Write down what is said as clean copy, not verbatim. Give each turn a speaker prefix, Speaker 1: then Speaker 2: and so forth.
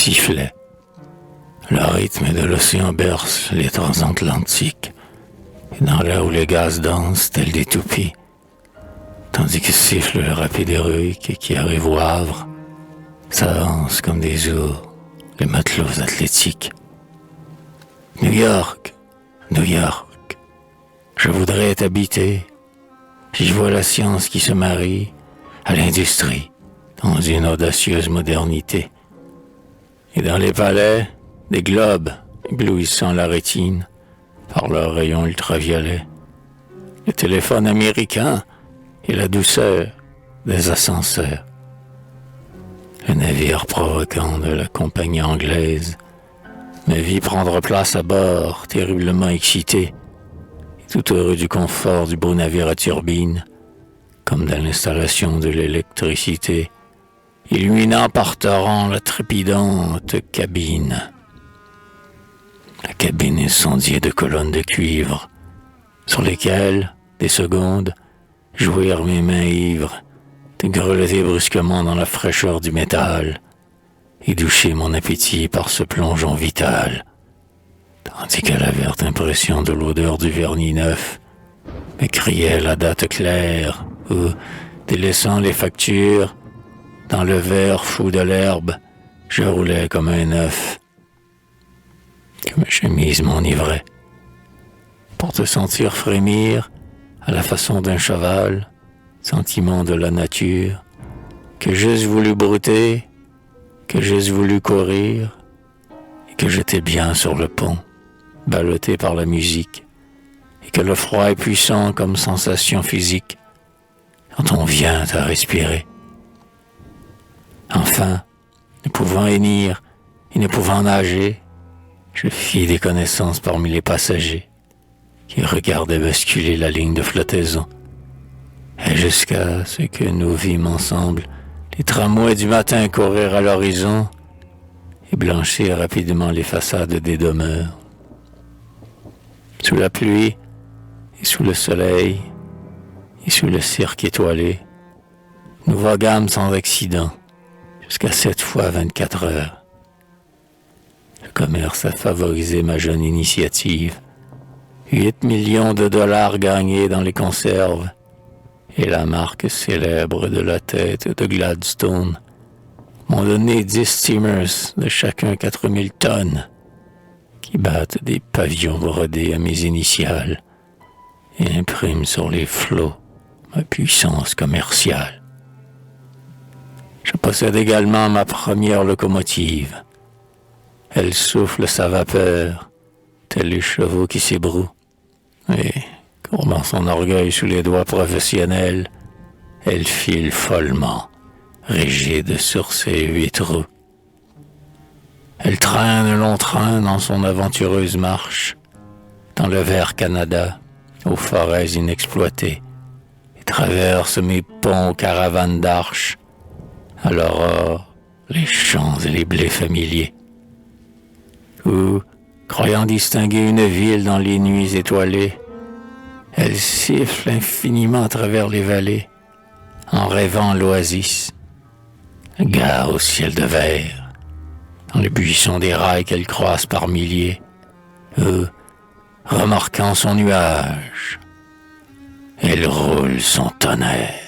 Speaker 1: sifflait. Le rythme de l'océan berce les transatlantiques. Et dans l'air où les gaz dansent tels des toupies, tandis que siffle le rapide héroïque qui arrive au Havre, s'avance comme des ours les matelots athlétiques. New York, New York, je voudrais t'habiter. Si je vois la science qui se marie à l'industrie dans une audacieuse modernité. Et dans les palais, des globes éblouissant la rétine par leurs rayons ultraviolets. Le téléphone américain et la douceur des ascenseurs. Le navire provoquant de la compagnie anglaise me vit prendre place à bord, terriblement excité, et tout heureux du confort du beau navire à turbine, comme dans l'installation de l'électricité, illuminant par torrent la trépidante cabine. La cabine incendiée de colonnes de cuivre, sur lesquelles, des secondes, jouirent mes mains ivres, de grelotter brusquement dans la fraîcheur du métal, et doucher mon appétit par ce plongeon vital, tandis que la verte impression de l'odeur du vernis neuf me criait la date claire où, délaissant les factures, dans le verre fou de l'herbe, je roulais comme un œuf. Que ma chemise m'enivrait, pour te sentir frémir à la façon d'un cheval, sentiment de la nature, que j'eusse voulu brouter, que j'eusse voulu courir, et que j'étais bien sur le pont, ballotté par la musique, et que le froid est puissant comme sensation physique, quand on vient à respirer. Enfin, ne pouvant hennir et ne pouvant nager, je fis des connaissances parmi les passagers, qui regardaient basculer la ligne de flottaison, et jusqu'à ce que nous vîmes ensemble les tramways du matin courir à l'horizon et blanchir rapidement les façades des demeures. Sous la pluie et sous le soleil et sous le cirque étoilé, nous voguâmes sans accident jusqu'à 7 fois 24 heures. Le commerce a favorisé ma jeune initiative. 8 millions de dollars gagnés dans les conserves et la marque célèbre de la tête de Gladstone m'ont donné 10 steamers de chacun 4000 tonnes qui battent des pavillons brodés à mes initiales et impriment sur les flots ma puissance commerciale. Je possède également ma première locomotive. Elle souffle sa vapeur, tels les chevaux qui s'ébrouent. Et, courbant son orgueil sous les doigts professionnels, elle file follement, rigide sur ses 8 roues. Elle traîne un long train dans son aventureuse marche, dans le vert Canada, aux forêts inexploitées, et traverse mes ponts aux caravanes d'arches, à l'aurore, les champs et les blés familiers. Où, croyant distinguer une ville dans les nuits étoilées, elle siffle infiniment à travers les vallées, en rêvant l'oasis, gare au ciel de verre, dans les buissons des rails qu'elle croise par milliers, où, remarquant son nuage, elle roule son tonnerre.